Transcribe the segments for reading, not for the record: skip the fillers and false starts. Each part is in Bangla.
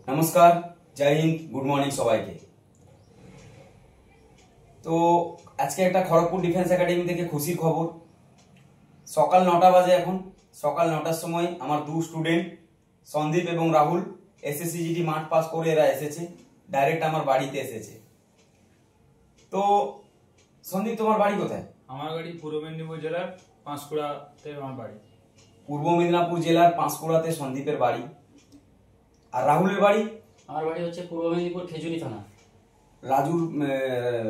নমস্কার, জয় হিন্দ, গুড মর্নিং সবাইকে। তো আজকে একটা খড়গপুর ডিফেন্স একাডেমি থেকে খুশির খবর। সকাল 9টা বাজে এখন। সকাল 9টার সময় আমার দু স্টুডেন্ট সন্দীপ এবং রাহুল এসএসসিজিডি মাঠ পাস করে এরা এসেছে, ডাইরেক্ট আমার বাড়িতে এসেছে। তো সন্দীপ, তোমার বাড়ি কোথায়? আমার বাড়ি পূর্ব মেদিনীপুর জেলার পাঁশকুড়াতে আমার বাড়ি। পূর্ব মেদিনীপুর জেলার পাঁশকুড়াতে সন্দীপের বাড়ি। আর রাহুলের বাড়ি? আমার বাড়ি হচ্ছে পূর্ব মেদিনীপুর খেজুরি থানা।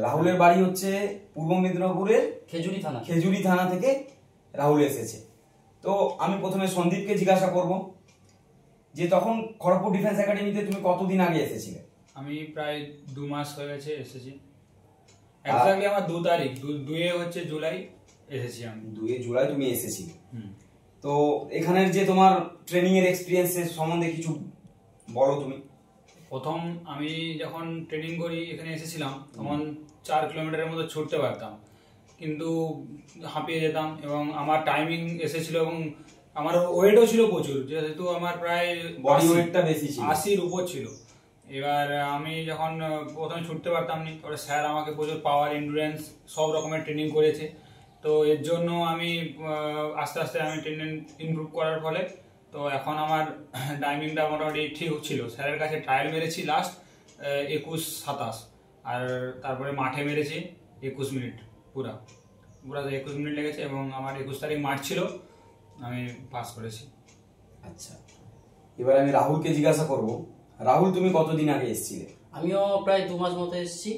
রাহুলের বাড়ি হচ্ছে পূর্ব মেদিনীপুরের খেজুরি থানা থেকে রাহুল এসেছে। তো আমি প্রথমে সন্দীপকে জিজ্ঞাসা করব যে তখন খড়গপুর ডিফেন্স একাডেমিতে তুমি কতদিন আগে এসেছিলে? আমি প্রায় 2 মাস হয়ে গেছে এসেছি। এক্স্যাক্টলি আমার 2 তারিখ, 2 হচ্ছে জুলাই এসেছি আমি। 2 জুলাই তুমি এসেছিলে। তো এখানের যে তোমার ট্রেনিং এর এক্সপেরিয়েন্স সম্বন্ধে কিছু বলো তুমি। প্রথম আমি যখন ট্রেনিং করি এখানে এসেছিলাম তখন 4 কিলোমিটারের মতো ছুটতে পারতাম, কিন্তু হাঁপিয়ে যেতাম এবং আমার টাইমিং এসেছিল এবং আমার ওয়েটও ছিল প্রচুর, যেহেতু আমার প্রায় বডি ওয়েটটা বেশি ছিল, 80-র উপর ছিল। এবার আমি যখন প্রথমে ছুটতে পারতাম না, তারপরে স্যার আমাকে প্রচুর পাওয়ার, এন্ডুরেন্স সব রকমের ট্রেনিং করেছে। তো এর জন্য আমি আস্তে আস্তে আমি ট্রেনিং ইমপ্রুভ করার ফলে তো এখন আমার টাইমিংটা মোটামুটি ঠিক ছিল। স্যারের কাছে ট্রায়াল মেরেছি লাস্ট 21-27, আর তারপরে মাঠে মেরেছি 21 মিনিট, পুরা 21 মিনিট লেগেছে এবং আমার 21 তারিখ মাঠ ছিল, আমি পাস করেছি। আচ্ছা, এবার আমি রাহুলকে জিজ্ঞাসা করব। রাহুল, তুমি কতদিন আগে এসেছিলে? আমিও প্রায় 2 মাস মতো এসেছি।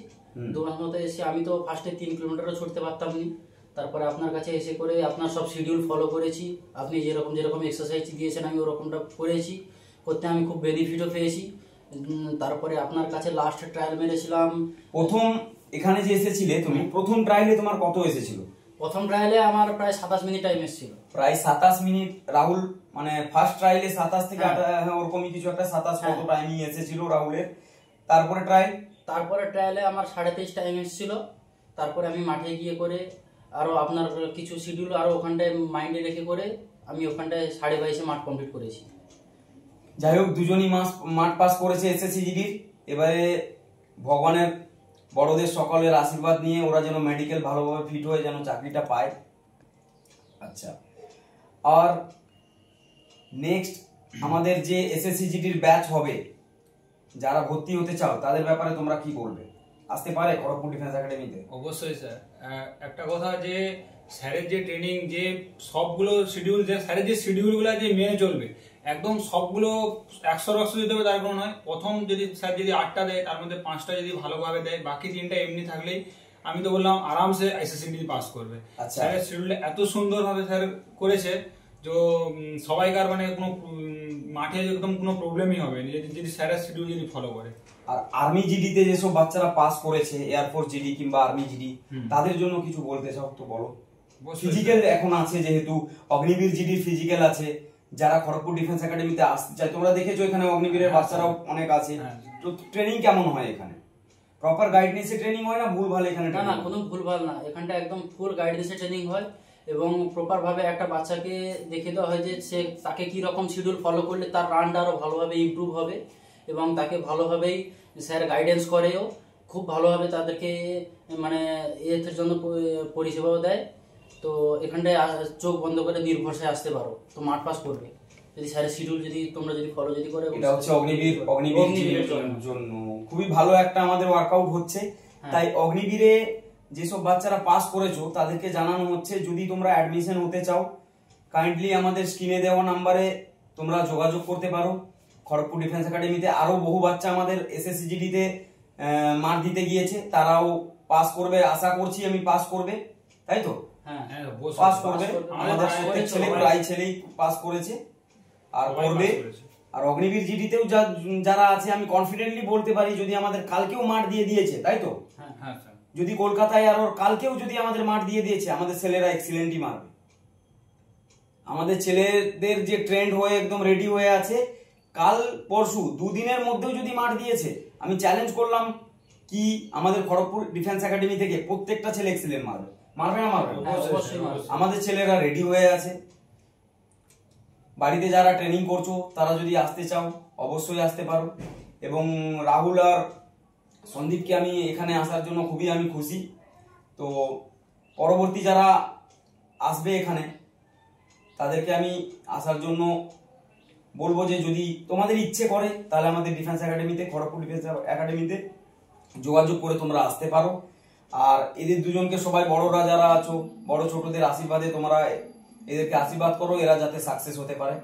2 মাস মতো এসে আমি তো ফার্স্টে 3 কিলোমিটারও ছুটতে পারতাম না। তারপরে আপনার কাছে এসে করে আপনার সব শিডিউল ফলো করেছি। আপনি যেরকম এক্সারসাইজ দিয়েছেন আমি ওরকমটা করেছি, করতে আমি খুব বেনিফিটও পেয়েছি। তারপরে আপনার কাছে লাস্ট ট্রায়াল মেরেছিলাম। প্রথম এখানে যে এসেছিলে তুমি, প্রথম ট্রায়ালে তোমার কত এসেছিল? প্রথম ট্রায়ালে আমার প্রায় 27 মিনিট টাইম এসেছিল। প্রায় 27 মিনিট। রাহুল মানে ফার্স্ট ট্রায়ালে 27 থেকে 28 ওরকমই কিছু একটা 27 কত টাইমিং এসেছিল রাহুলের। তারপরে ট্রায়ালে আমার 23.5 টাইম এসেছিল। তারপরে আমি মাঠে গিয়ে করে আরো আপনার কিছু শিডিউল আরো ওখানটায় মাইন্ডে রেখে করে আমি ওখানটায় 22.5-এ মাঠ কমপ্লিট করেছি। যাই হোক, দুজনই মাঠ পাস করেছে এসএসসিজিডির। এবারে ভগবানের বড়দের সকলের আশীর্বাদ নিয়ে ওরা যেন মেডিকেল ভালোভাবে ফিট হয়ে যেন চাকরিটা পায়। আচ্ছা, আর নেক্সট আমাদের যে এসএসসিজিডির ব্যাচ হবে, যারা ভর্তি হতে চাও তাদের ব্যাপারে তোমরা কি বলবে? আসতে পারে খড়গপুর ডিফেন্স একাডেমিতে? অবশ্যই স্যার। একটা কথা, যে স্যারের যে ট্রেনিং, যে সবগুলো শিডিউল, যে স্যারের যে শিডিউলগুলো যে মেনে চলবে, একদম সবগুলো 100% দিতে হবে তার কোনো নয়। প্রথম যদি স্যার 8টা দেয়, তার মধ্যে 5টা যদি ভালোভাবে দেয়, বাকি 3টা এমনি থাকলেই আমি তো বললাম আরামসে এসএসসিডি পাস করবে। স্যারের শিডিউল এত সুন্দরভাবে স্যার করেছে যে সবাইকার মানে কোনো মাঠে একদম কোনো প্রবলেমই হবে না যদি স্যারের শিডিউল যদি ফলো করে। আর আর্মি জিডিতে যেসব বাচ্চারা পাস করেছে, এয়ারফোর্স জিডি কিংবা আর্মি জিডি, তাদের জন্য কিছু বলতে চাও তো বলো। ফিজিক্যাল এখন আছে, যেহেতু অগ্নিবীর জিডি ফিজিক্যাল আছে, যারা খড়গপুর ডিফেন্স একাডেমিতে আসতে চায়, তোমরা দেখেছো এখানে অগ্নিবীরের বাচ্চারাও অনেক আছে। তো ট্রেনিং কেমন হয় এখানে? প্রপার গাইডেন্সে ট্রেনিং হয় না ভুলভাল এখানে? না, কোনো ভুলভাল না, এখানটা একদম ফুল গাইডেন্সে ট্রেনিং হয় এবং প্রপার ভাবে একটা বাচ্চাকে দেখে দেওয়া হয় যে সে তাকে কি রকম শিডিউল ফলো করলে তার রানটা আরো ভালোভাবে ইমপ্রুভ হবে এবং তাকে ভালোভাবেই স্যার গাইডেন্স করেও খুব ভালোভাবে তাদেরকে মানে এর জন্য পরিষেবাও দেয়। তো এখানটায় চোখ বন্ধ করে নির্ভরসায় আসতে পারো, তো মাঠ পাস করবে যদি স্যারের শিডিউল তোমরা ফলো করে। এটা হচ্ছে অগ্নিবীর জন্য খুবই ভালো একটা আমাদের ওয়ার্কআউট হচ্ছে। তাই অগ্নিবীরে যেসব বাচ্চারা পাস করেছো তাদেরকে জানানো হচ্ছে, যদি তোমরা অ্যাডমিশন হতে চাও কাইন্ডলি আমাদের স্ক্রিনে দেওয়া নাম্বারে তোমরা যোগাযোগ করতে পারো। খড়গপুর ডিফেন্স একাডেমিতে আরো বহু বাচ্চা আমাদের এসএসসিজিডিতে মাঠ দিতে গিয়েছে, তারাও পাস করবে, আশা করছি আমি পাস করবে, তাই তো? পাস করবে, আমাদের প্রত্যেক ছেলে প্রায় ছেলেই পাস করেছে আর করবে। আর অগ্নিবীর জিডিতেও যারা আছে আমি কনফিডেন্টলি বলতে পারি, যদি আমাদের কালকেও মাঠ দিয়ে দিয়েছে, তাই তো? যদি কলকাতায় আর কালকেও যদি আমাদের মাঠ দিয়ে দিয়েছে, আমাদের ছেলেরা এক্সিলেন্টই মারবে। আমাদের ছেলেদের যে ট্রেন্ড হয়ে একদম রেডি হয়ে আছে, কাল পরশু 2 দিনের মধ্যেও যদি মাঠ দিয়েছে, আমি চ্যালেঞ্জ করলাম কি আমাদের খড়গপুর ডিফেন্স একাডেমি থেকে প্রত্যেকটা ছেলে এক্সিলেন্ট মারবে না মারবে? আমাদের ছেলেরা রেডি হয়ে আছে। বাড়িতে যারা ট্রেনিং করছো তারা যদি আসতে চাও অবশ্যই আসতে পারো। এবং রাহুল আর সন্দীপকে আমি এখানে আসার জন্য খুবই আমি খুশি। তো পরবর্তী যারা আসবে এখানে তাদেরকে আমি আসার জন্য বলবো যে যদি তোমাদের ইচ্ছে করে তাহলে আমাদের ডিফেন্স একাডেমিতে, খড়গপুর ডিফেন্স একাডেমিতে যোগাযোগ করে তোমরা আসতে পারো। আর এদের দুজনকে সবাই বড়রা যারা আছো, বড় ছোটদের আশীর্বাদে তোমরা এদেরকে আশীর্বাদ করো, এরা যাতে সাকসেস হতে পারে।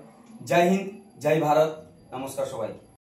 জয় হিন্দ, জয় ভারত, নমস্কার সবাই।